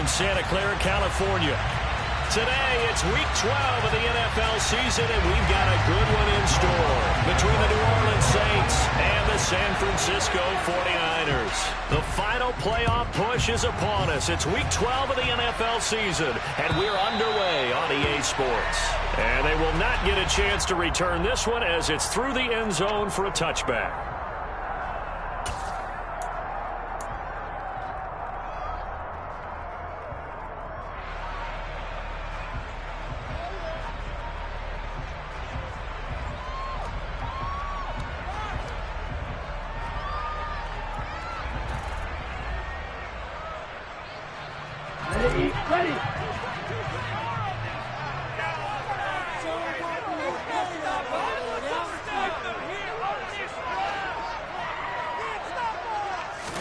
in Santa Clara, California. Today, it's Week 12 of the NFL season, and we've got a good one in store between the New Orleans Saints and the San Francisco 49ers. The final playoff push is upon us. It's Week 12 of the NFL season, and we're underway on EA Sports. And they will not get a chance to return this one as it's through the end zone for a touchback.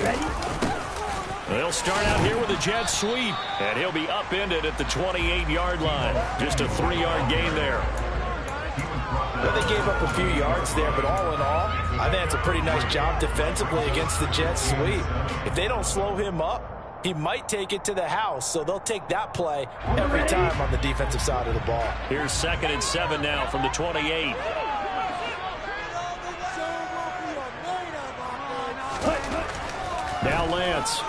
Ready. They'll start out here with a jet sweep, and he'll be upended at the 28-yard line. Just a 3-yard gain there. Well, they gave up a few yards there, but all in all, I think it's a pretty nice job defensively against the jet sweep. If they don't slow him up, he might take it to the house, so they'll take that play every time on the defensive side of the ball. Here's 2nd and 7 now from the 28. Now Lance.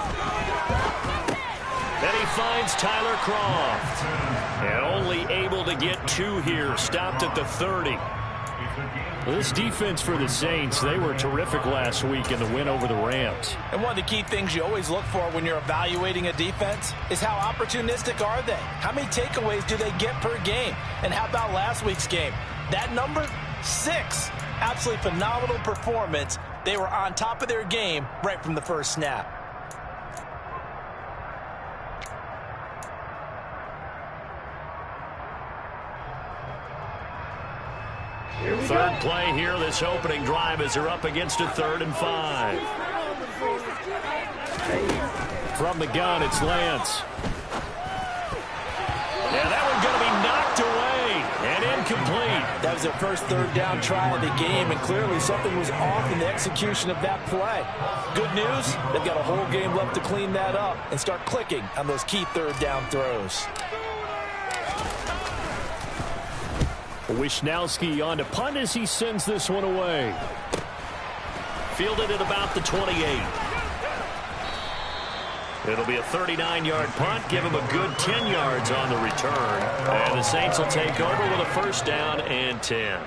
Then he finds Tyler Kroft. And only able to get 2 here. Stopped at the 30. This defense for the Saints, they were terrific last week in the win over the Rams. And one of the key things you always look for when you're evaluating a defense is how opportunistic are they? How many takeaways do they get per game? And how about last week's game? That number, 6. Absolutely phenomenal performance. They were on top of their game right from the first snap. Third play here, this opening drive, as they're up against a 3rd and 5. From the gun, it's Lance. Yeah, that one's going to be knocked away and incomplete. That was their first 3rd down try of the game, and clearly something was off in the execution of that play. Good news, they've got a whole game left to clean that up and start clicking on those key 3rd down throws. Wisnowski on to punt as he sends this one away. Fielded at about the 28. It'll be a 39-yard punt. Give him a good 10 yards on the return. And the Saints will take over with a 1st down and 10.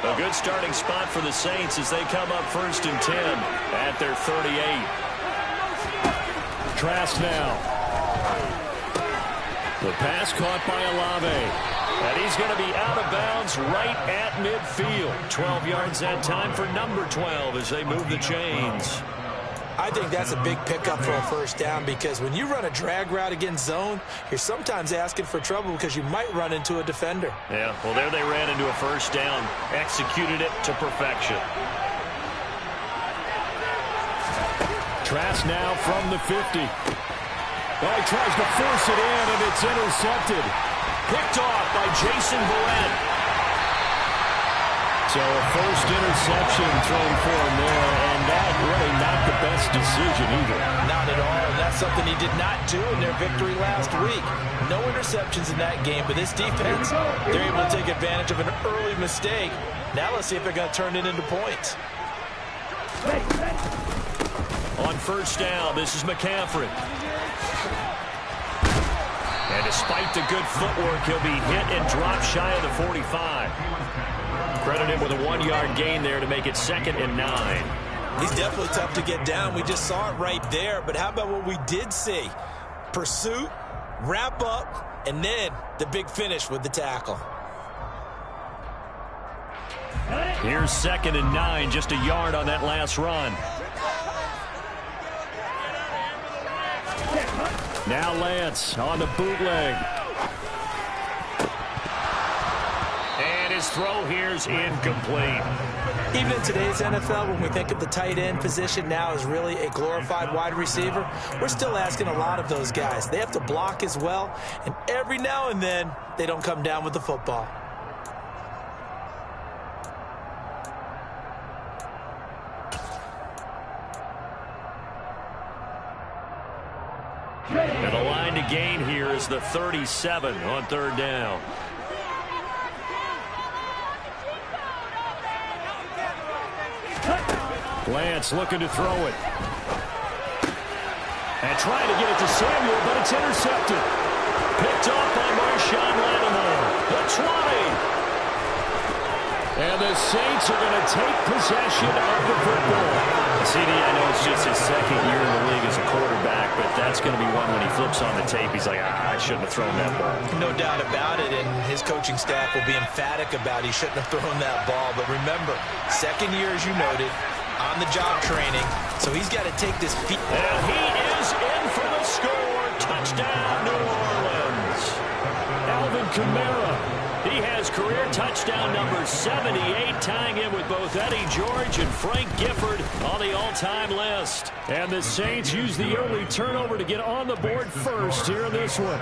A good starting spot for the Saints as they come up 1st and 10 at their 38. Trask now. The pass caught by Olave. And he's going to be out of bounds right at midfield. 12 yards that time for number 12 as they move the chains. I think that's a big pickup for a 1st down because when you run a drag route against zone, you're sometimes asking for trouble because you might run into a defender. Yeah, well, there they ran into a 1st down. Executed it to perfection. Trask now from the 50. Oh, he tries to force it in, and it's intercepted. Picked off by Jason Verrett. So a 1st interception thrown for him there, and that really not the best decision either. Not at all, and that's something he did not do in their victory last week. No interceptions in that game, but this defense, they're able to take advantage of an early mistake. Now let's see if they're going to turn it into points. On 1st down, this is McCaffrey. And despite the good footwork, he'll be hit and dropped shy of the 45. Credit him with a 1-yard gain there to make it 2nd and 9. He's definitely tough to get down. We just saw it right there. But how about what we did see? Pursuit, wrap up, and then the big finish with the tackle. Here's 2nd and 9, just a yard on that last run. Now Lance on the bootleg. And his throw here's incomplete. Even in today's NFL, when we think of the tight end position now as really a glorified wide receiver, we're still asking a lot of those guys. They have to block as well, and every now and then, they don't come down with the football. gain here is the 37 on third down. Lance looking to throw it. And trying to get it to Samuel, but it's intercepted. Picked off by Marshawn Lattimore. The 20. And the Saints are going to take possession of the football. CD, I know it's just his second year in the league as a quarterback, but that's going to be one when he flips on the tape. He's like, I shouldn't have thrown that ball. No doubt about it, and his coaching staff will be emphatic about he shouldn't have thrown that ball. But remember, second year, as you noted, on-the-job training, so he's got to take this feet. And he is in for the score. Touchdown, New Orleans. Alvin Kamara. He has career touchdown number 78, tying in with both Eddie George and Frank Gifford on the all-time list. And the Saints use the early turnover to get on the board first here in this one.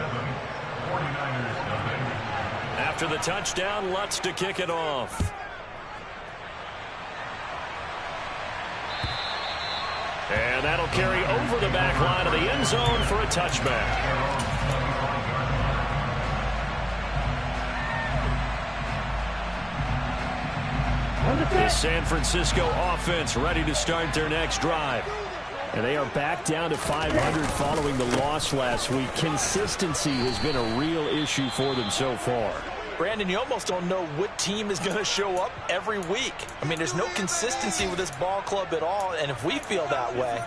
After the touchdown, Lutz to kick it off. And that'll carry over the back line of the end zone for a touchback. The San Francisco offense ready to start their next drive. And they are back down to 500 following the loss last week. Consistency has been a real issue for them so far. Brandon, you almost don't know what team is going to show up every week. I mean, there's no consistency with this ball club at all, and if we feel that way,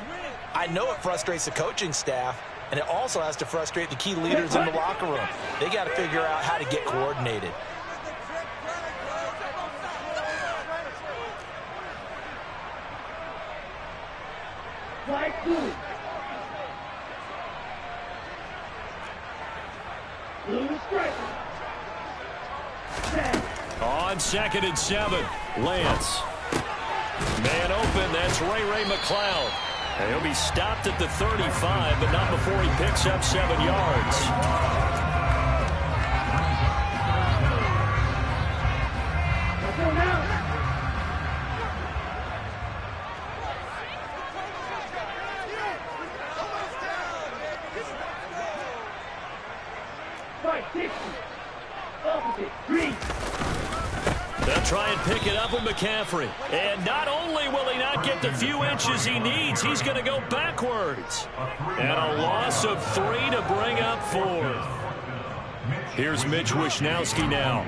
I know it frustrates the coaching staff, and it also has to frustrate the key leaders in the locker room. They got to figure out how to get coordinated. On 2nd and 7, Lance. Man open, that's Ray McCloud. And he'll be stopped at the 35, but not before he picks up 7 yards. They'll try and pick it up with McCaffrey. And not only will he not get the few inches he needs, he's going to go backwards. And a loss of 3 to bring up 4. Here's Mitch Wishnowsky now.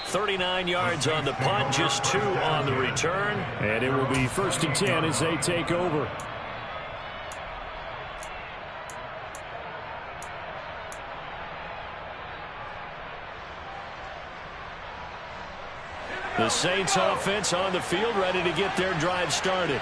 .39 yards on the punt, just 2 on the return. And it will be 1st and 10 as they take over. The Saints offense on the field, ready to get their drive started.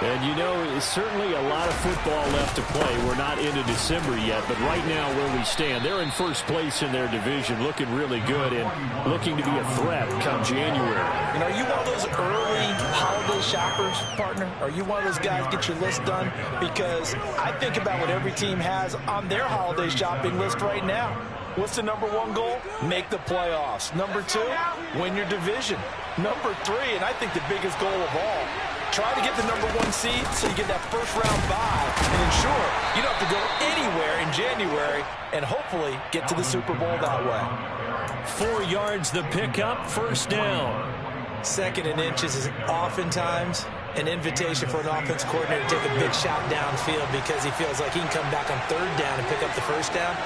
And you know, it's certainly a lot of football left to play. We're not into December yet, but right now where we stand, they're in first place in their division, looking really good and looking to be a threat come January. And are you one of those early holiday shoppers, partner? Are you one of those guys get your list done? Because I think about what every team has on their holiday shopping list right now. What's the #1 goal? Make the playoffs. #2, win your division. #3, and I think the biggest goal of all, try to get the #1 seed so you get that first-round bye and ensure you don't have to go anywhere in January and hopefully get to the Super Bowl that way. 4 yards the pickup, 1st down. 2nd and inches is oftentimes an invitation for an offense coordinator to take a big shot downfield because he feels like he can come back on 3rd down and pick up the 1st down.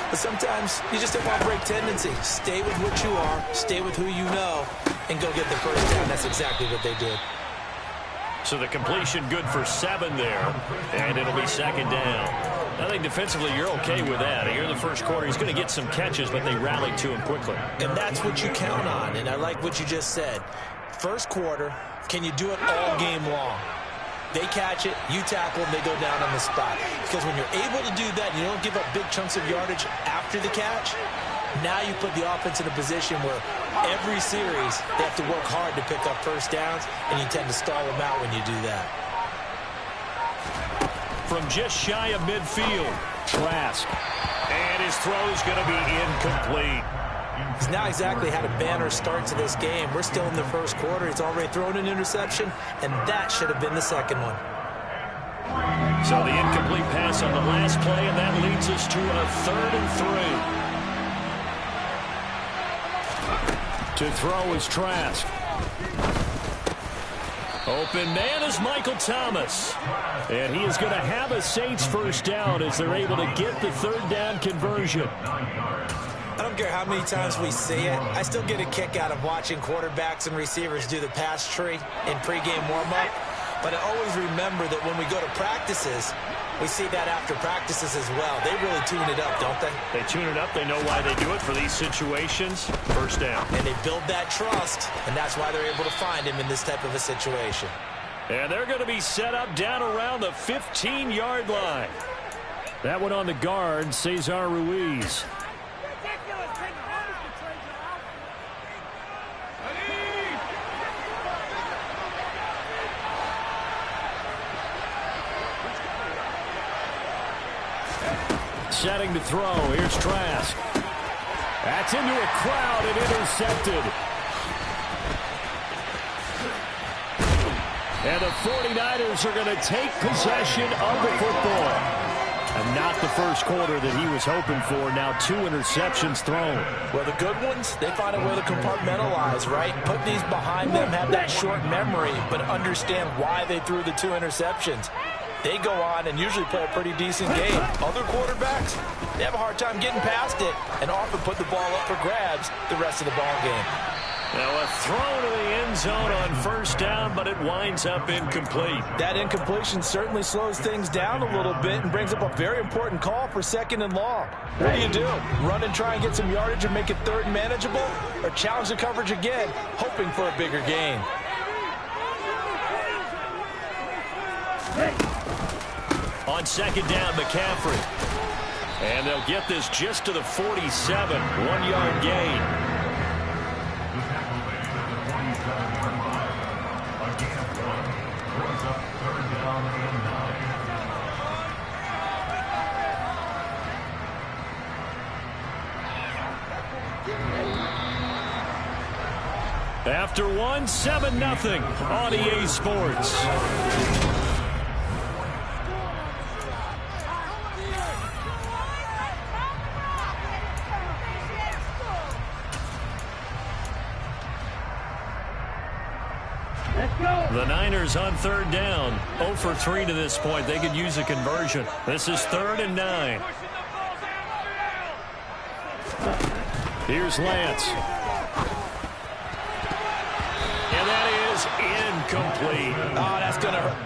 But sometimes you just don't want to break tendency. Stay with what you are, stay with who you know, and go get the 1st down. That's exactly what they did. So the completion good for 7 there, and it'll be 2nd down. I think defensively you're okay with that. Here in the first quarter, he's going to get some catches, but they rallied to him quickly. And that's what you count on, and I like what you just said. First quarter, can you do it all game long? They catch it, you tackle them, they go down on the spot. Because when you're able to do that, you don't give up big chunks of yardage after the catch, now you put the offense in a position where every series they have to work hard to pick up 1st downs, and you tend to stall them out when you do that. From just shy of midfield, Trask. And his throw is going to be incomplete. He's not exactly had a banner start to this game. We're still in the first quarter. He's already thrown an interception, and that should have been the second one. So the incomplete pass on the last play, and that leads us to a 3rd and 3. To throw is Trask. Open man is Michael Thomas. And he is going to have a Saints first down as they're able to get the 3rd down conversion. I don't care how many times we see it. I still get a kick out of watching quarterbacks and receivers do the pass tree in pregame warm-up. But I always remember that when we go to practices, we see that after practices as well. They really tune it up, don't they? They tune it up. They know why they do it for these situations. First down. And they build that trust, and that's why they're able to find him in this type of a situation. And they're going to be set up down around the 15-yard line. That one on the guard, Cesar Ruiz. Setting to throw. Here's Trask. That's into a crowd and intercepted. And the 49ers are going to take possession of the football. And not the first quarter that he was hoping for. Now 2 interceptions thrown. Well, the good ones, they find a way to compartmentalize, right? Put these behind them, have that short memory, but understand why they threw the 2 interceptions. They go on and usually play a pretty decent game. Other quarterbacks, they have a hard time getting past it and often put the ball up for grabs the rest of the ball game. Now a throw to the end zone on first down, but it winds up incomplete. That incompletion certainly slows things down a little bit and brings up a very important call for 2nd and long. What do? Run and try and get some yardage and make it 3rd and manageable? Or challenge the coverage again, hoping for a bigger gain? On 2nd down, McCaffrey. And they'll get this just to the 47. 1-yard gain. After 1, 7-0 on EA Sports. The Niners on 3rd down. 0 for 3 to this point. They could use a conversion. This is 3rd and 9. Here's Lance. And that is incomplete. Oh, that's going to hurt.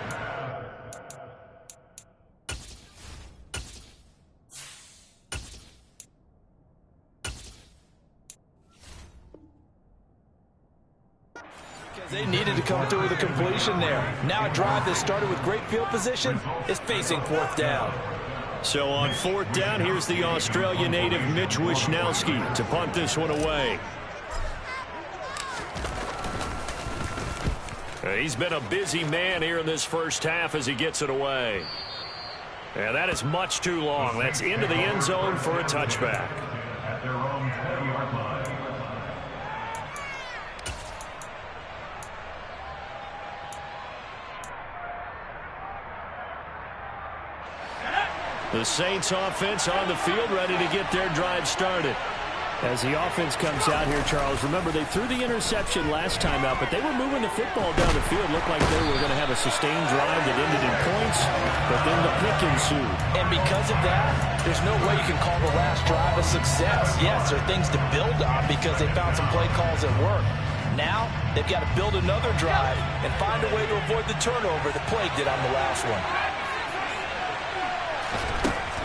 They needed to come through with a completion there. Now a drive that started with great field position is facing 4th down. So on 4th down, here's the Australia native Mitch Wishnowsky to punt this one away. He's been a busy man here in this first half as he gets it away. And that is much too long. That's into the end zone for a touchback. The Saints offense on the field, ready to get their drive started. As the offense comes out here, Charles, remember they threw the interception last time out, but they were moving the football down the field. Looked like they were going to have a sustained drive that ended in points, but then the pick ensued. And because of that, there's no way you can call the last drive a success. Yes, there are things to build on because they found some play calls that work. Now, they've got to build another drive and find a way to avoid the turnover that plagued it on the last one.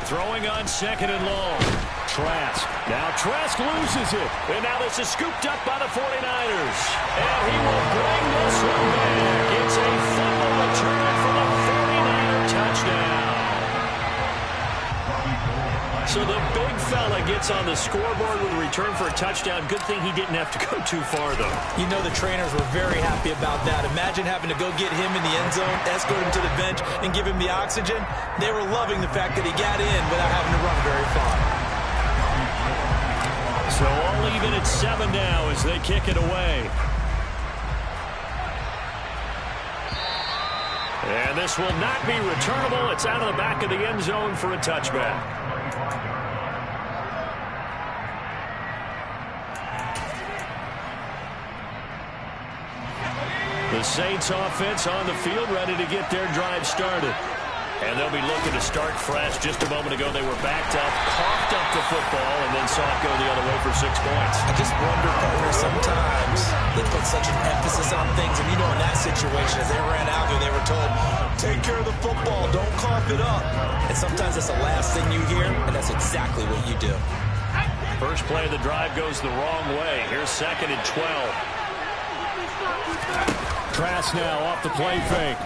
Throwing on 2nd and long. Trask. Now Trask loses it. And now this is scooped up by the 49ers. And he will bring this one back. It's a fumble return for the 49er touchdown. So the big fella gets on the scoreboard with a return for a touchdown. Good thing he didn't have to go too far, though. You know the trainers were very happy about that. Imagine having to go get him in the end zone, escort him to the bench, and give him the oxygen. They were loving the fact that he got in without having to run very far. So all even at 7 now as they kick it away. And this will not be returnable. It's out of the back of the end zone for a touchback. The Saints offense on the field, ready to get their drive started. And they'll be looking to start fresh. Just a moment ago, they were backed up, coughed up the football, and then saw it go the other way for 6 points. I just wonder, partner, sometimes they put such an emphasis on things. And, you know, in that situation, as they ran out there, they were told, take care of the football, don't cough it up. And sometimes that's the last thing you hear, and that's exactly what you do. First play of the drive goes the wrong way. Here's 2nd and 12. Trask now off the play fake.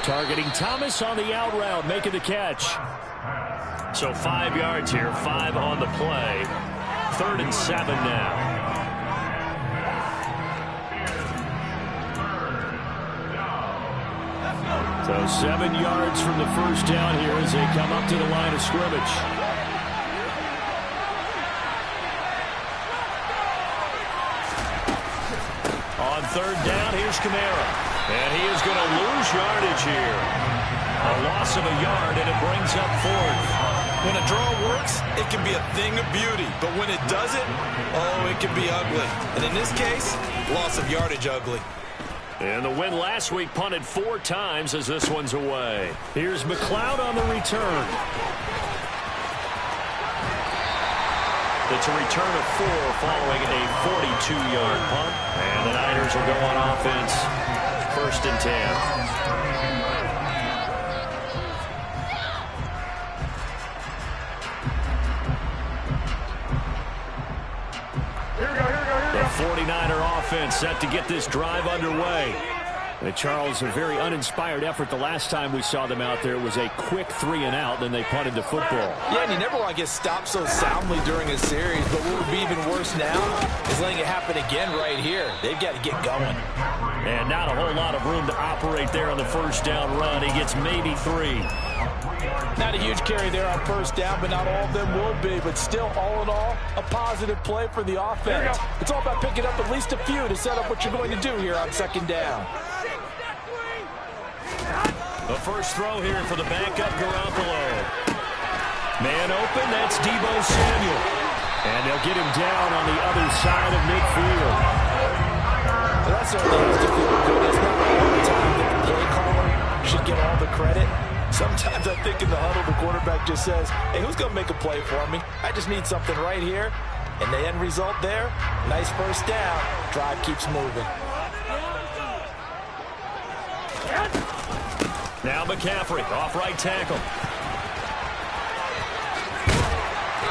Targeting Thomas on the out route, making the catch. So 5 yards here, 5 on the play. 3rd and 7 now. So 7 yards from the first down here as they come up to the line of scrimmage. On 3rd down, here's Kamara. And he is going to lose yardage here. A loss of a yard, and it brings up 4th. When a draw works, it can be a thing of beauty. But when it doesn't, oh, it can be ugly. And in this case, loss of yardage ugly. And the win last week punted 4 times as this one's away. Here's McLeod on the return. It's a return of 4 following a 42-yard punt. And the Niners will go on offense. 1st and 10. The 49er offense set to get this drive underway. And Charles, a very uninspired effort the last time we saw them out there. It was a quick 3 and out, then they punted the football. Yeah, and you never want to get stopped so soundly during a series, but what would be even worse now is letting it happen again right here. They've got to get going. And not a whole lot of room to operate there on the first down run. He gets maybe 3. Not a huge carry there on first down, but not all of them will be. But still, all in all, a positive play for the offense. It's all about picking up at least a few to set up what you're going to do here on 2nd down. The first throw here for the backup Garoppolo. Man open, that's Deebo Samuel. And they'll get him down on the other side of midfield. Well, that certainly has to feel good. It's not all the time that the play caller should get all the credit. Sometimes I think in the huddle, the quarterback just says, hey, who's going to make a play for me? I just need something right here. And the end result there, nice first down. Drive keeps moving. Now McCaffrey off right tackle.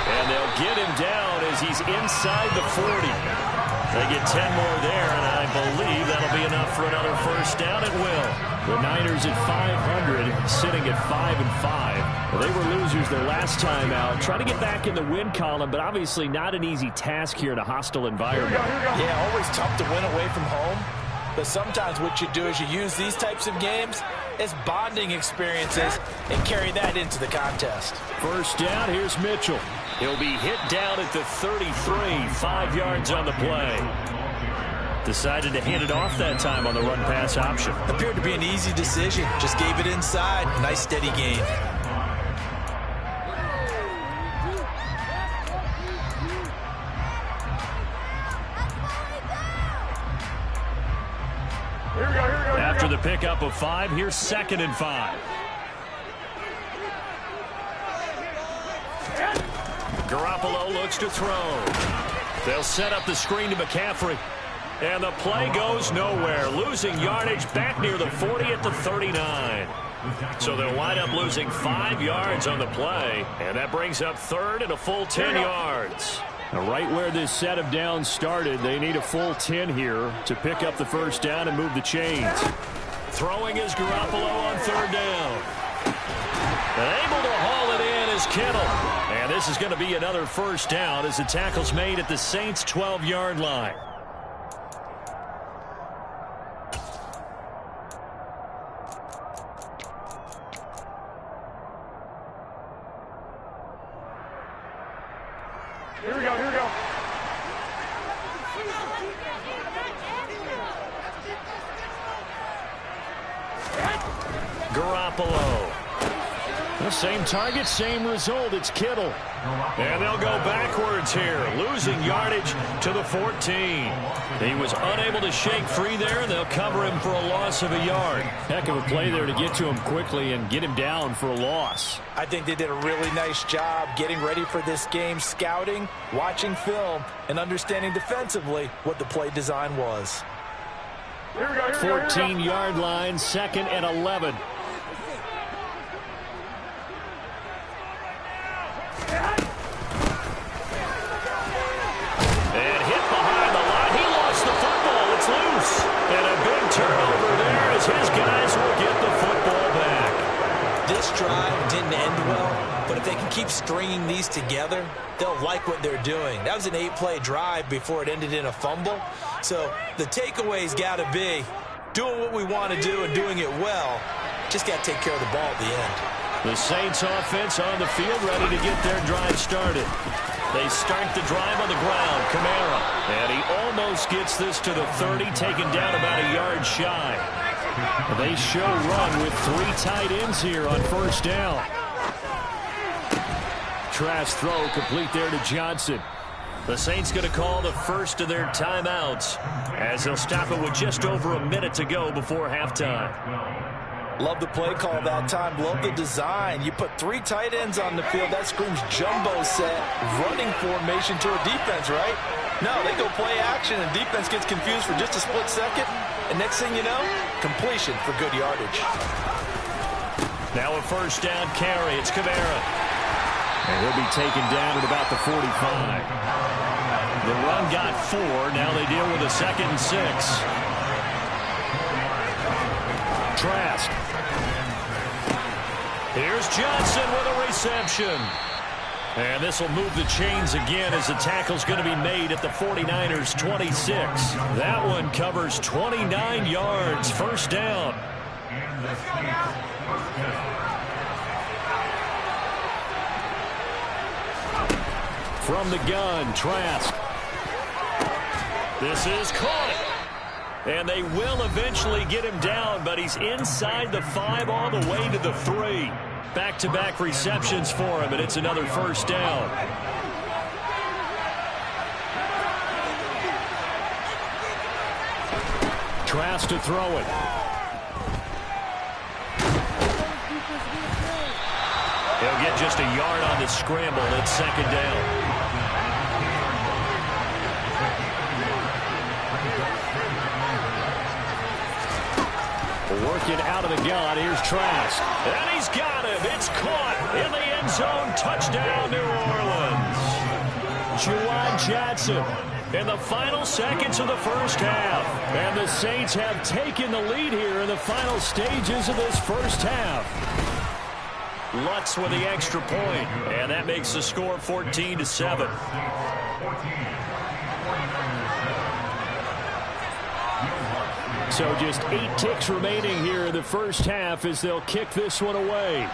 And they'll get him down as he's inside the 40. They get 10 more there, and I believe that'll be enough for another first down. It will. The Niners at 500, sitting at 5-5. Well, they were losers their last time out. Trying to get back in the win column, but obviously not an easy task here in a hostile environment. Yeah, always tough to win away from home. But sometimes what you do is you use these types of games as bonding experiences and carry that into the contest. First down, here's Mitchell. He'll be hit down at the 33, 5 yards on the play. Decided to hand it off that time on the run-pass option. Appeared to be an easy decision. Just gave it inside. Nice steady gain. After the pickup of 5, here's 2nd and 5. Garoppolo looks to throw. They'll set up the screen to McCaffrey. And the play goes nowhere. Losing yardage back near the 40 at the 39. So they'll wind up losing 5 yards on the play. And that brings up 3rd and a full 10 yards. Now, right where this set of downs started, they need a full 10 here to pick up the first down and move the chains. Throwing is Garoppolo on 3rd down. And able to haul it in is Kittle. And this is going to be another first down as the tackle's made at the Saints' 12-yard line. Here we go. Garoppolo. The same target, same result. It's Kittle. And they'll go backwards here, losing yardage to the 14. He was unable to shake free there, and they'll cover him for a loss of a yard. Heck of a play there to get to him quickly and get him down for a loss. I think they did a really nice job getting ready for this game, scouting, watching film, and understanding defensively what the play design was. 14-yard line, 2nd and 11. And hit behind the line. He lost the football. It's loose. And a big turnover there as his guys will get the football back. This drive didn't end well, but if they can keep stringing these together, they'll like what they're doing. That was an 8-play drive before it ended in a fumble. So the takeaway's got to be doing what we want to do and doing it well. Just got to take care of the ball at the end. The Saints offense on the field ready to get their drive started. They start the drive on the ground. Kamara. And he almost gets this to the 30, taken down about a yard shy. They show run with 3 tight ends here on first down. Trask throw complete there to Johnson. The Saints going to call the first of their timeouts as they'll stop it with just over a minute to go before halftime. Love the play call that time. Love the design. You put 3 tight ends on the field. That screams jumbo set, running formation to a defense, right? No, they go play action, and defense gets confused for just a split second. And next thing you know, completion for good yardage. Now a first down carry. It's Kamara. And he'll be taken down at about the 45. The run got 4. Now they deal with a 2nd and 6. Trask. Here's Johnson with a reception. And this will move the chains again as the tackle's going to be made at the 49ers 26. That one covers 29 yards. First down. From the gun, Trask. This is caught. And they will eventually get him down, but he's inside the 5 all the way to the 3. Back-to-back receptions for him, and it's another first down. Trask to throw it. He'll get just a yard on the scramble. It's 2nd down. Working out of the gun. Here's Trask. And he's got him. It's caught in the end zone. Touchdown, New Orleans. Juwan Johnson in the final seconds of the first half. And the Saints have taken the lead here in the final stages of this first half. Lutz with the extra point. And that makes the score 14-7. So just 8 ticks remaining here in the first half as they'll kick this one away.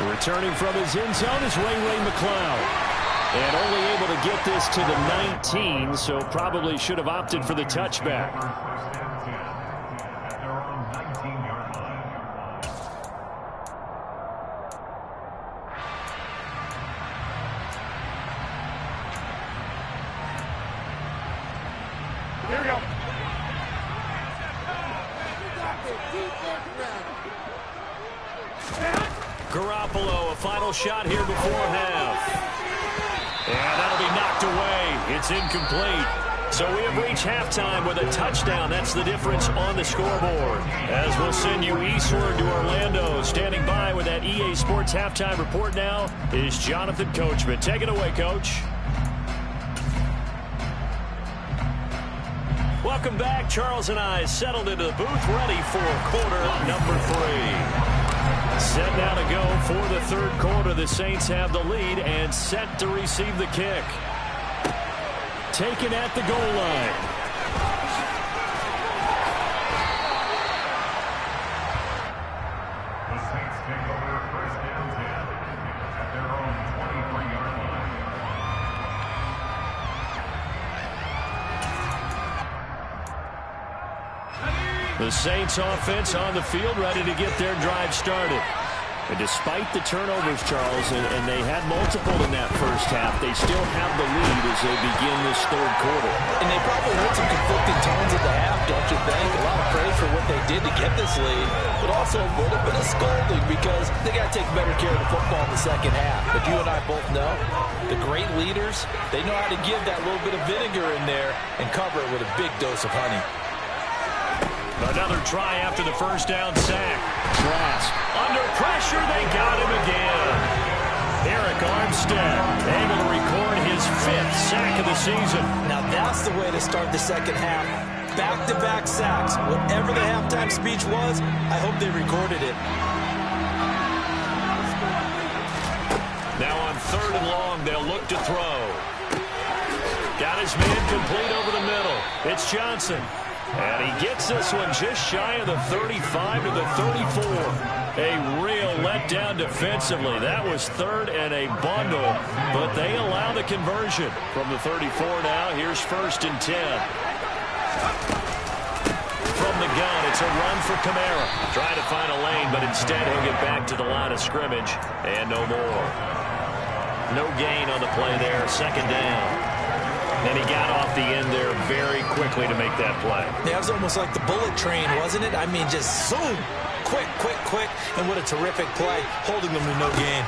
Returning from his end zone is Ray McCloud. And only able to get this to the 19, so probably should have opted for the touchback. Garoppolo, a final shot here before half. And that'll be knocked away. It's incomplete. So we have reached halftime with a touchdown. That's the difference on the scoreboard. As we'll send you eastward to Orlando. Standing by with that EA Sports halftime report now is Jonathan Coachman. Take it away, Coach. Welcome back. Charles and I settled into the booth, ready for quarter number 3. Set now to go for the third quarter. The Saints have the lead and set to receive the kick. Taken at the goal line. The Saints take over first down 10 at their own 23-yard line. Ready? The Saints offense on the field, ready to get their drive started. And despite the turnovers, Charles, and they had multiple in that first half, they still have the lead as they begin this third quarter. And they probably heard some conflicting tones at the half, don't you think? A lot of praise for what they did to get this lead, but also a little bit of scolding because they got to take better care of the football in the second half. But you and I both know the great leaders, they know how to give that little bit of vinegar in there and cover it with a big dose of honey. Another try after the first down sack. Trask under pressure. They got him again. Arik Armstead able to record his 5th sack of the season. Now that's the way to start the second half. Back-to-back sacks. Whatever the halftime speech was, I hope they recorded it. Now on 3rd and long, they'll look to throw. Got his man complete over the middle. It's Johnson. And he gets this one just shy of the 35 to the 34. A real letdown defensively. That was 3rd and a bundle, but they allow the conversion. From the 34 now, here's 1st and 10. From the gun, it's a run for Kamara. Trying to find a lane, but instead he'll get back to the line of scrimmage. And no more. No gain on the play there. 2nd down. And he got off the end there very quickly to make that play. Yeah, it was almost like the bullet train, wasn't it? I mean, just zoom. Quick, quick, quick. And what a terrific play, holding them to no gain.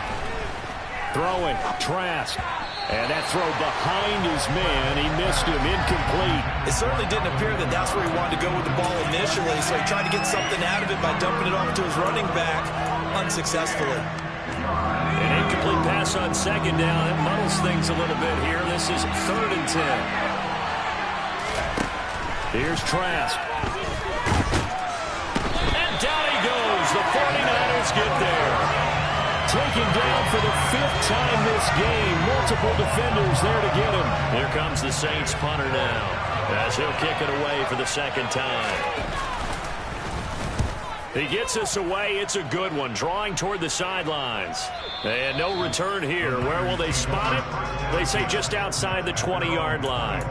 Throwing, Trask. And that throw behind his man. He missed him, incomplete. It certainly didn't appear that that's where he wanted to go with the ball initially, so he tried to get something out of it by dumping it off to his running back unsuccessfully. An incomplete pass on 2nd down. That muddles things a little bit here. This is 3rd and 10. Here's Trask. And down he goes. The 49ers get there. Taken down for the 5th time this game. Multiple defenders there to get him. Here comes the Saints punter now, as he'll kick it away for the 2nd time. He gets us away. It's a good one. Drawing toward the sidelines. And no return here. Where will they spot it? They say just outside the 20-yard line.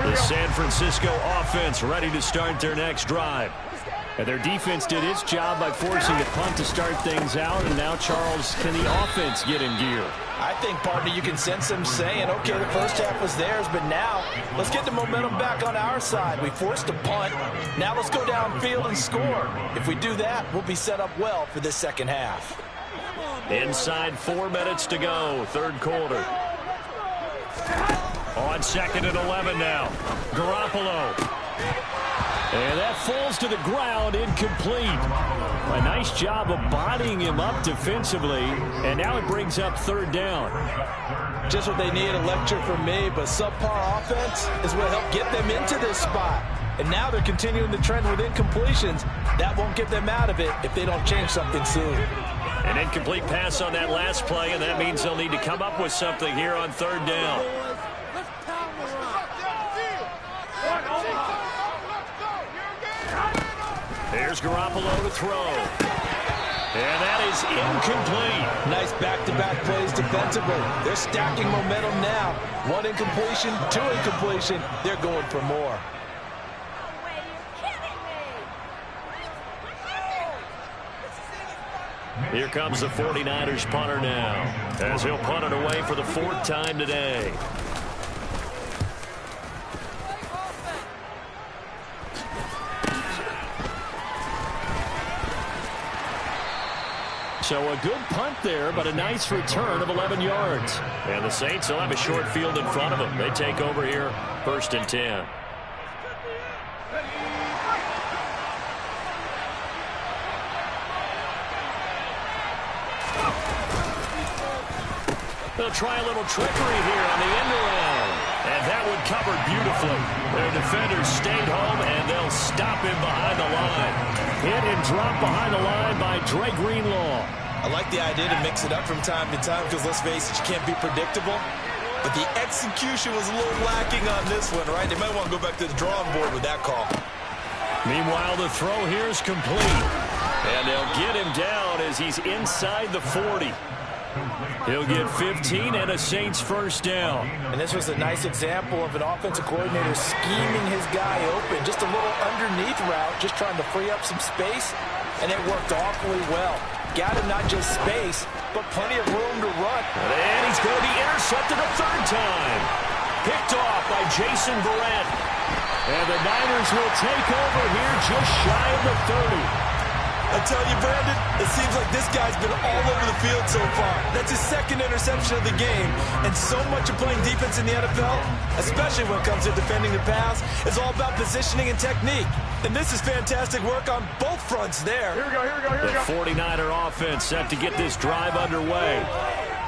The San Francisco offense ready to start their next drive. And their defense did its job by forcing a punt to start things out. And now, Charles, can the offense get in gear? I think, partner, you can sense them saying, okay, the first half was theirs, but now let's get the momentum back on our side. We forced a punt. Now let's go downfield and score. If we do that, we'll be set up well for this second half. Inside 4 minutes to go, 3rd quarter. On 2nd and 11 now. Garoppolo. And that falls to the ground, incomplete. A nice job of bodying him up defensively, and now it brings up 3rd down. Just what they need, a lecture from me, but subpar offense is what helped get them into this spot. And now they're continuing the trend with incompletions. That won't get them out of it if they don't change something soon. An incomplete pass on that last play, and that means they'll need to come up with something here on 3rd down. Here's Garoppolo to throw. And that is incomplete. Nice back-to-back plays defensively. They're stacking momentum now. 1 incompletion, 2 incompletion. They're going for more. Here comes the 49ers punter now, as he'll punt it away for the 4th time today. So a good punt there, but a nice return of 11 yards. And the Saints will have a short field in front of them. They take over here, 1st and 10. They'll try a little trickery here on the end around. And that one covered beautifully. Their defenders stayed home, and they'll stop him behind the line. Hit and drop behind the line by Dre Greenlaw. I like the idea to mix it up from time to time because, let's face it, you can't be predictable. But the execution was a little lacking on this one, right? They might want to go back to the drawing board with that call. Meanwhile, the throw here is complete. And they'll get him down as he's inside the 40. He'll get 15 and a Saints first down. And this was a nice example of an offensive coordinator scheming his guy open. Just a little underneath route, just trying to free up some space, and it worked awfully well. Got him not just space, but plenty of room to run. And he's going to be intercepted a third time. Picked off by Jason Verrett. And the Niners will take over here just shy of the 30. I tell you, Brandon, it seems like this guy's been all over the field so far. That's his second interception of the game. And so much of playing defense in the NFL, especially when it comes to defending the pass, is all about positioning and technique. And this is fantastic work on both fronts there. Here we go. The 49er offense set to get this drive underway.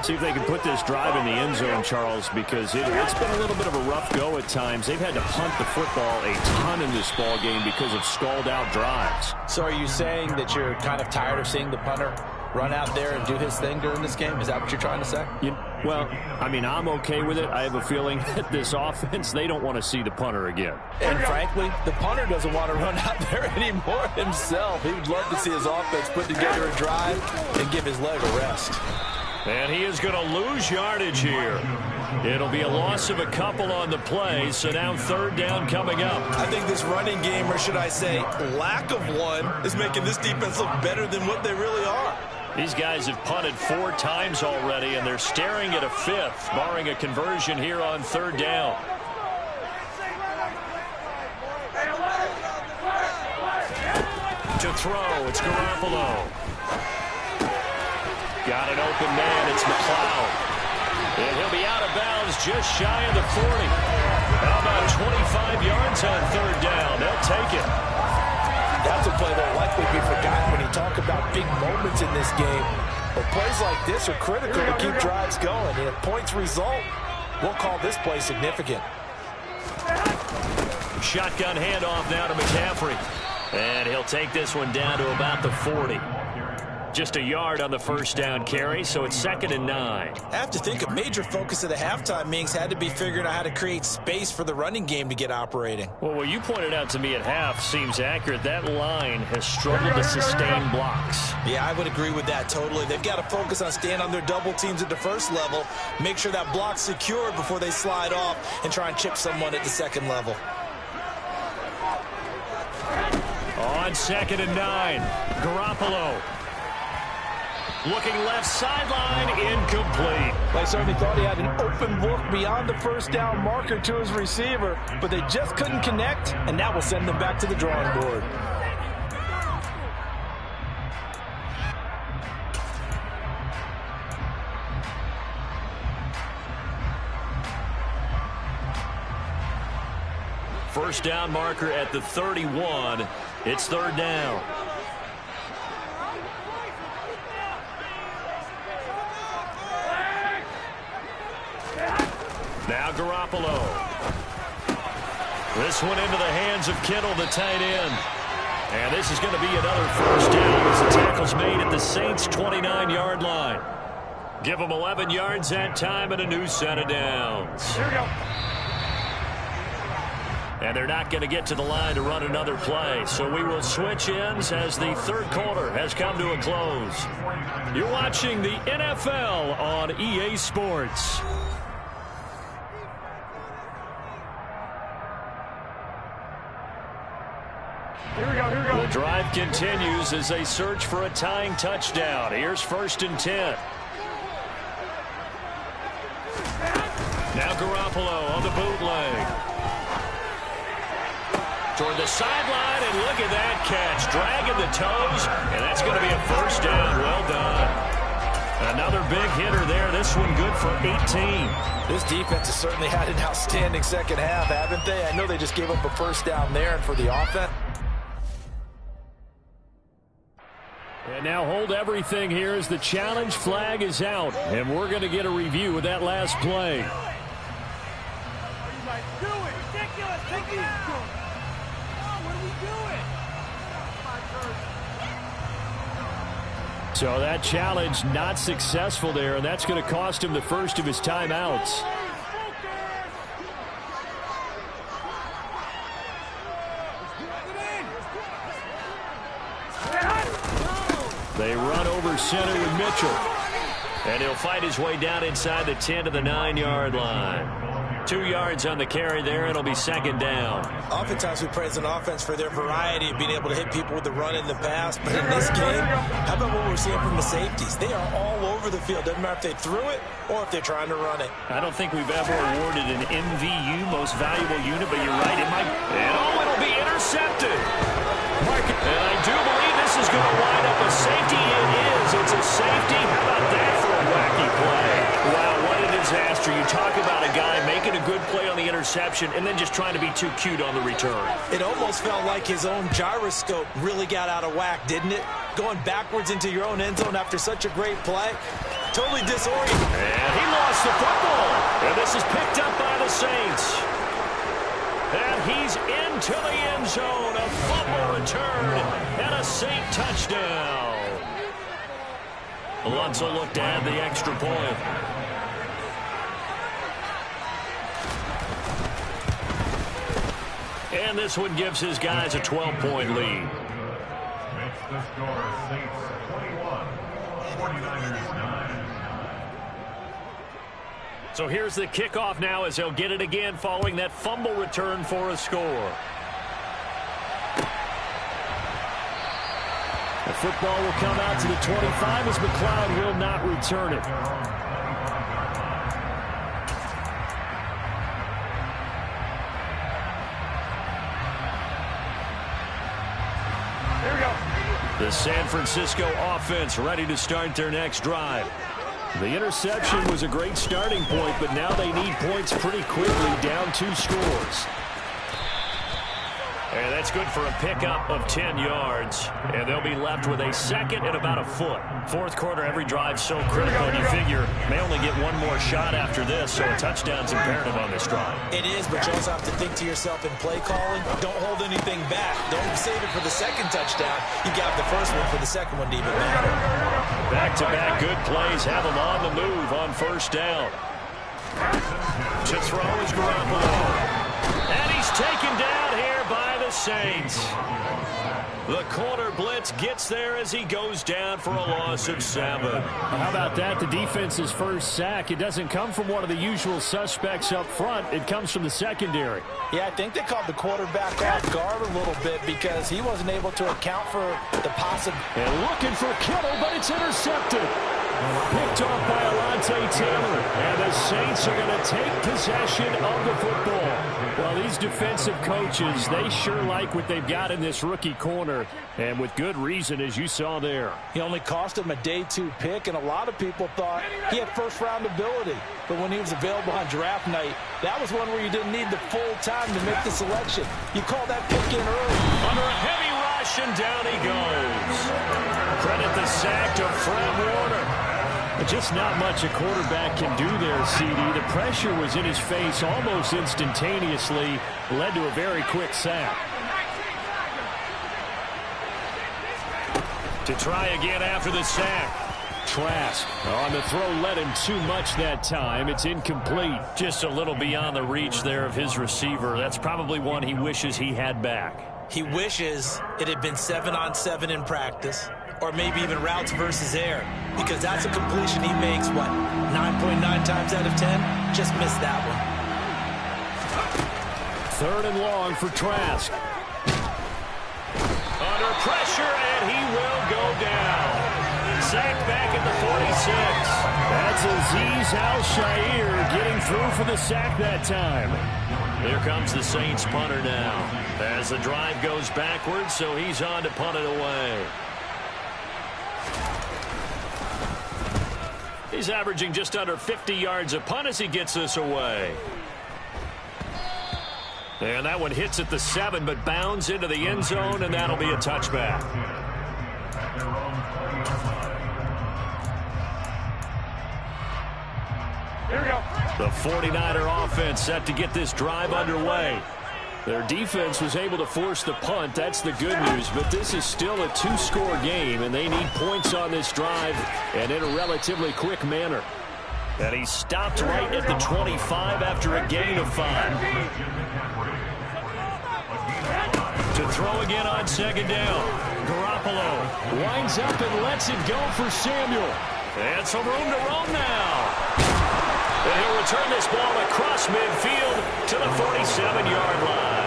See if they can put this drive in the end zone, Charles, because it's been a little bit of a rough go at times. They've had to punt the football a ton in this ball game because of stalled-out drives. So are you saying that you're kind of tired of seeing the punter run out there and do his thing during this game? Is that what you're trying to say? Well, I mean, I'm okay with it. I have a feeling that this offense, they don't want to see the punter again. And frankly, the punter doesn't want to run out there anymore himself. He would love to see his offense put together a drive and give his leg a rest. And he is going to lose yardage here. It'll be a loss of a couple on the play, so now third down coming up. I think this running game, or should I say lack of one, is making this defense look better than what they really are. These guys have punted 4 times already, and they're staring at a 5th, barring a conversion here on third down. To throw, it's Garoppolo. Got an open man, it's McLeod. And he'll be out of bounds just shy of the 40. How about 25 yards on third down? They'll take it. That's a play that will likely be forgotten when you talk about big moments in this game. But plays like this are critical to keep drives going. And if points result, we'll call this play significant. Shotgun handoff now to McCaffrey. And he'll take this one down to about the 40. Just a yard on the first down carry, so it's 2nd and 9. I have to think a major focus of the halftime meetings had to be figuring out how to create space for the running game to get operating. Well, what you pointed out to me at half seems accurate. That line has struggled to sustain blocks. Yeah, I would agree with that totally. They've got to focus on staying on their double teams at the first level, make sure that block's secured before they slide off and try and chip someone at the second level. On 2nd and 9, Garoppolo. Looking left sideline, incomplete. They certainly thought he had an open look beyond the first down marker to his receiver, but they just couldn't connect, and that will send them back to the drawing board. First down marker at the 31. It's third down. Now Garoppolo. This one into the hands of Kittle, the tight end. And this is going to be another first down as the tackle's made at the Saints' 29-yard line. Give them 11 yards that time and a new set of downs. Here we go. And they're not going to get to the line to run another play. So we will switch ends as the third quarter has come to a close. You're watching the NFL on EA Sports. Here we go. The drive continues as they search for a tying touchdown. Here's 1st and 10. Now Garoppolo on the bootleg. Toward the sideline, and look at that catch. Dragging the toes, and that's going to be a first down. Well done. Another big hitter there. This one good for 18. This defense has certainly had an outstanding second half, haven't they? I know they just gave up a first down there, and for the offense. And now hold everything here as the challenge flag is out. And we're going to get a review of that last play. Ridiculous. Take it. What are we doing? So that challenge not successful there, and that's going to cost him the first of his timeouts. They run over center with Mitchell. And he'll fight his way down inside the 10 to the 9-yard line. 2 yards on the carry there. It'll be second down. Oftentimes we praise an offense for their variety of being able to hit people with the run and the pass. But in this game, how about what we're seeing from the safeties? They are all over the field. Doesn't matter if they threw it or if they're trying to run it. I don't think we've ever awarded an MVU, most valuable unit, but you're right. It might. And it'll be intercepted. And I do believe this is going to wind up a safety. It is. It's a safety. How about that for a wacky play? Wow, what a disaster. You talk about a guy making a good play on the interception and then just trying to be too cute on the return. It almost felt like his own gyroscope really got out of whack, didn't it? Going backwards into your own end zone after such a great play. Totally disoriented. And he lost the football. And this is picked up by the Saints. And he's into the end zone. A fumble return and a Saint touchdown. Lutz will look to add the extra point. And this one gives his guys a 12-point lead. Makes the score Saints 21, 49ers 9. So here's the kickoff now as they'll get it again following that fumble return for a score. The football will come out to the 25 as McLeod will not return it. The San Francisco offense ready to start their next drive. The interception was a great starting point, but now they need points pretty quickly, down 2 scores. And that's good for a pickup of 10 yards. And they'll be left with a second and about a foot. Fourth quarter, every drive's so critical. And you figure may only get one more shot after this, so a touchdown's imperative on this drive. It is, but you also have to think to yourself in play calling. Don't hold anything back. Don't save it for the second touchdown. You got the first one for the second one to even matter. Back-to-back good plays have them on the move on first down. To throw is Garoppolo. And he's taken down here by the Saints. The corner blitz gets there as he goes down for a loss of 7. How about that? The defense's first sack. It doesn't come from one of the usual suspects up front. It comes from the secondary. Yeah, I think they caught the quarterback off guard a little bit because he wasn't able to account for the possible. And looking for Kittle, but it's intercepted. Picked off by Alontae Taylor. And the Saints are going to take possession of the football. Well, these defensive coaches, they sure like what they've got in this rookie corner. And with good reason, as you saw there. He only cost him a day 2 pick, and a lot of people thought he had first-round ability. But when he was available on draft night, that was one where you didn't need the full time to make the selection. You call that pick in early. Under a heavy rush, and down he goes. Credit the sack to Fred Warner. But just not much a quarterback can do there, CD. The pressure was in his face almost instantaneously, led to a very quick sack. To try again after the sack. Trask on the throw led him too much that time. It's incomplete. Just a little beyond the reach there of his receiver. That's probably one he wishes he had back. He wishes it had been 7-on-7 in practice, or maybe even routes versus air, because that's a completion he makes, what, 9.9 times out of 10? Just missed that one. 3rd and long for Trask. Under pressure, and he will go down. Sacked back at the 46. That's Azeez Al-Shaair getting through for the sack that time. Here comes the Saints punter now. As the drive goes backwards, so he's on to punt it away. He's averaging just under 50 yards a punt as he gets this away. And that one hits at the 7, but bounds into the end zone, and that'll be a touchback. Here we go. The 49er offense set to get this drive underway. Their defense was able to force the punt. That's the good news. But this is still a 2-score game, and they need points on this drive and in a relatively quick manner. And he stopped right at the 25 after a gain of 5. To throw again on second down. Garoppolo winds up and lets it go for Samuel. And some room to roam now. And he'll return this ball across midfield to the 47-yard line.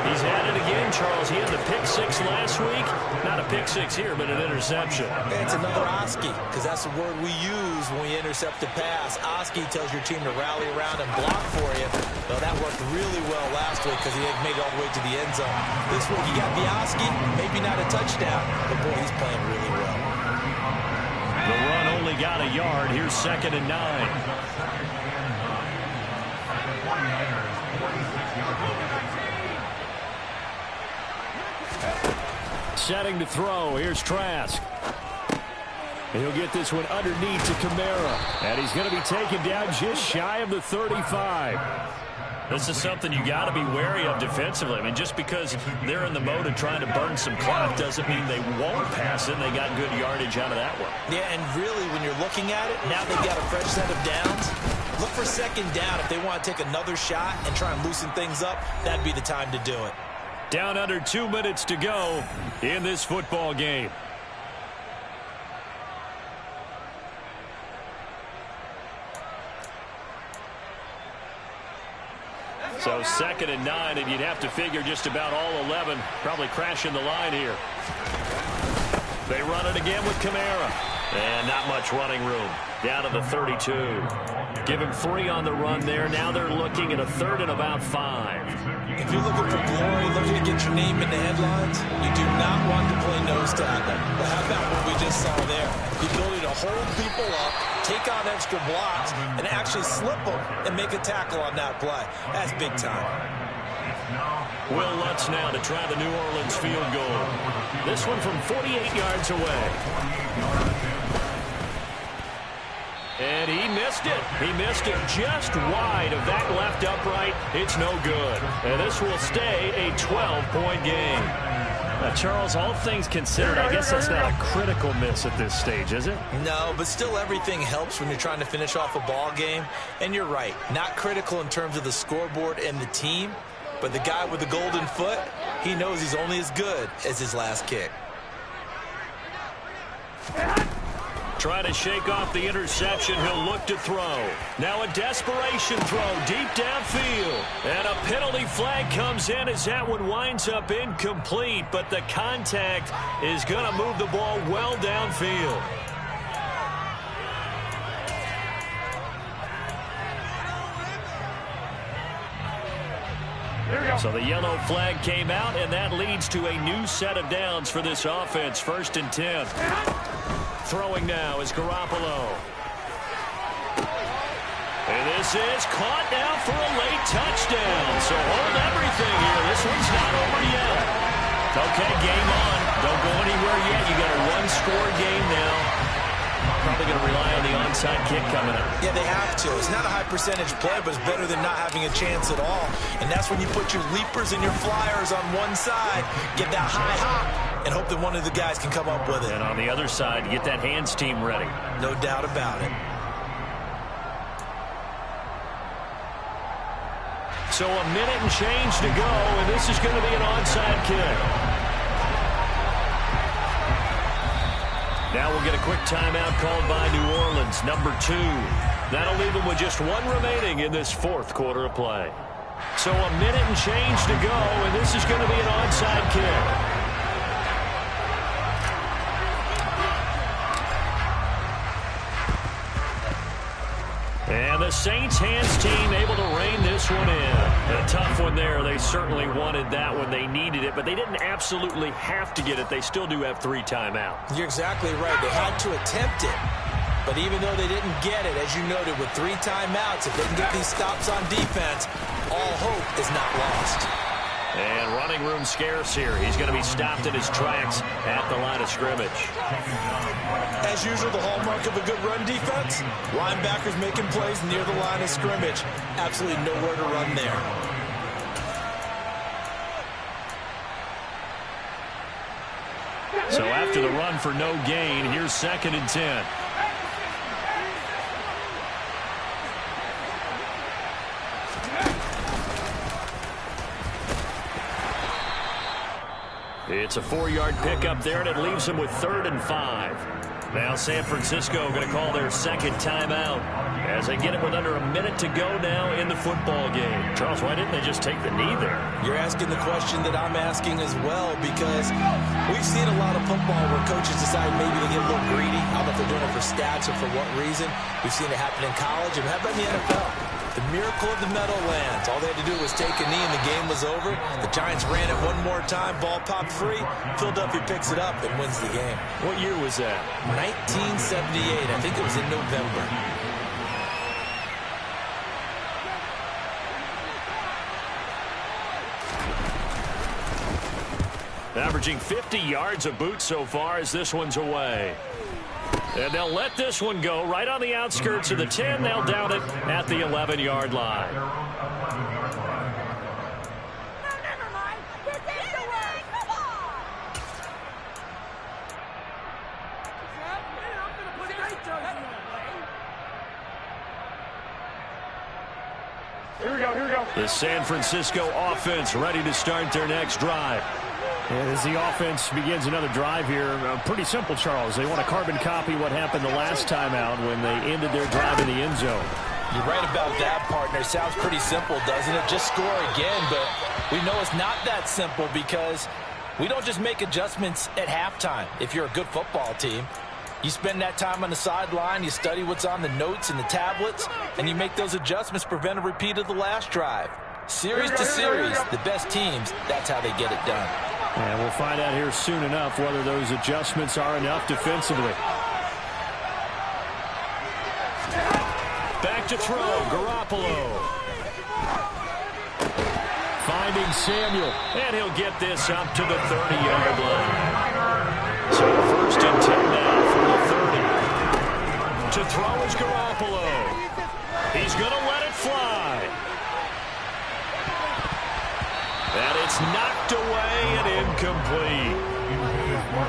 He's had it again, Charles. He had the pick six last week. Not a pick six here, but an interception. It's another Oski, because that's the word we use when we intercept the pass. Oski tells your team to rally around and block for you. Well, that worked really well last week because he made it all the way to the end zone. This week he got the Oski, maybe not a touchdown, but boy, he's playing really well. The run only got a yard. Here's 2nd and 9. Setting to throw. Here's Trask. He'll get this one underneath to Kamara. And he's going to be taken down just shy of the 35. This is something you got to be wary of defensively. I mean, just because they're in the mode of trying to burn some clock doesn't mean they won't pass it. They got good yardage out of that one. Yeah, and really, when you're looking at it, now they've got a fresh set of downs. Look for 2nd down. If they want to take another shot and try and loosen things up, that'd be the time to do it. Down under 2 minutes to go in this football game. So 2nd and 9, and you'd have to figure just about all 11 probably crashing the line here. They run it again with Kamara. And not much running room. Down to the 32. Give him 3 on the run there. Now they're looking at a 3rd and about 5. If you're looking for glory, looking to get your name in the headlines, you do not want to play nose tackle. But how about what we just saw there? The ability to hold people up, take on extra blocks, and actually slip them and make a tackle on that play. That's big time. Will Lutz now to try the New Orleans field goal. This one from 48 yards away. And he missed it. He missed it just wide of that left upright. It's no good. And this will stay a 12-point game. Now, Charles, all things considered, I guess that's not a critical miss at this stage, is it? No, but still everything helps when you're trying to finish off a ball game. And you're right, not critical in terms of the scoreboard and the team. But the guy with the golden foot, he knows he's only as good as his last kick. Trying to shake off the interception. He'll look to throw. Now a desperation throw deep downfield. And a penalty flag comes in as that one winds up incomplete. But the contact is going to move the ball well downfield. So the yellow flag came out, and that leads to a new set of downs for this offense. 1st and 10. Throwing now is Garoppolo. And this is caught now for a late touchdown. So hold everything here. This one's not over yet. Okay, game on. Don't go anywhere yet. You got a one-score game now. Probably going to rely on the onside kick coming up. Yeah, they have to. It's not a high percentage play, but it's better than not having a chance at all. And that's when you put your leapers and your flyers on one side, get that high hop, and hope that one of the guys can come up with it. And on the other side, get that hands team ready. No doubt about it. So a minute and change to go, and this is going to be an onside kick. Now we'll get a quick timeout called by New Orleans, number 2. That'll leave them with just 1 remaining in this 4th quarter of play. So a minute and change to go, and this is going to be an onside kick. And the Saints hands team able to rein this one in. A tough one there. They certainly wanted that one. They needed it, but they didn't absolutely have to get it. They still do have 3 timeouts. You're exactly right. They had to attempt it. But even though they didn't get it, as you noted, with 3 timeouts, if they can get these stops on defense, all hope is not lost. And running room scarce here. He's going to be stopped in his tracks at the line of scrimmage. As usual, the hallmark of a good run defense, linebackers making plays near the line of scrimmage. Absolutely nowhere to run there. So after the run for no gain, here's 2nd and 10. It's a 4-yard pickup there, and it leaves them with 3rd and 5. Now San Francisco going to call their second timeout as they get it with under a minute to go now in the football game. Charles, why didn't they just take the knee there? You're asking the question that I'm asking as well, because we've seen a lot of football where coaches decide maybe to get a little greedy. I don't know if they're doing it for stats or for what reason. We've seen it happen in college, and how about in the NFL? The miracle of the Meadowlands. All they had to do was take a knee and the game was over. The Giants ran it one more time. Ball popped free. Philadelphia picks it up and wins the game. What year was that? 1978. I think it was in November. Averaging 50 yards a boot so far as this one's away. And they'll let this one go right on the outskirts of the 10. They'll down it at the 11-yard line. No, never mind. Get this away. Come on. I'm going to put great toes in that way. Here we go, here we go. The San Francisco offense ready to start their next drive. And as the offense begins another drive here, pretty simple, Charles. They want to carbon copy what happened the last time out when they ended their drive in the end zone. You're right about that, partner. Sounds pretty simple, doesn't it? Just score again, but we know it's not that simple because we don't just make adjustments at halftime. If you're a good football team, you spend that time on the sideline, you study what's on the notes and the tablets, and you make those adjustments, prevent a repeat of the last drive. Series to series, the best teams, that's how they get it done. And we'll find out here soon enough whether those adjustments are enough defensively. Back to throw, Garoppolo. Finding Samuel, and he'll get this up to the 30-yard line. So 1st and 10 now from the 30. To throw is Garoppolo. He's going to let it fly. And it's knocked away and incomplete.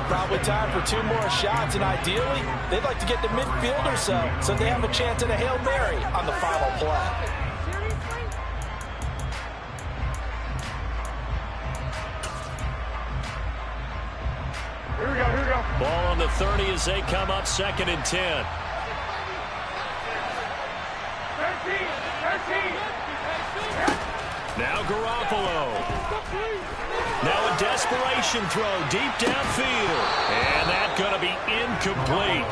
Probably time for 2 more shots, and ideally, they'd like to get to midfield or so they have a chance at a Hail Mary on the final play. Here we go, here we go. Ball on the 30 as they come up 2nd and 10. 13. Now Garoppolo. Now a desperation throw deep downfield. And that's going to be incomplete.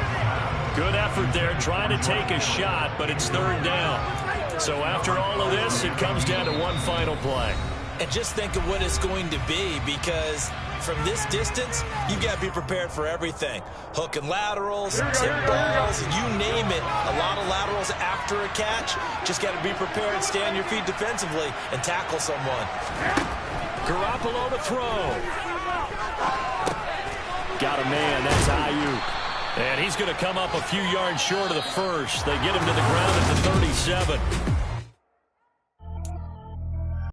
Good effort there trying to take a shot, but it's 3rd down. So after all of this, it comes down to one final play. And just think of what it's going to be, because from this distance, you've got to be prepared for everything. Hook and laterals, tip balls, you name it. A lot of laterals after a catch. Just got to be prepared, stay on your feet defensively, and tackle someone. Garoppolo to throw. Got a man, that's Ayuk. And he's going to come up a few yards short of the first. They get him to the ground at the 37.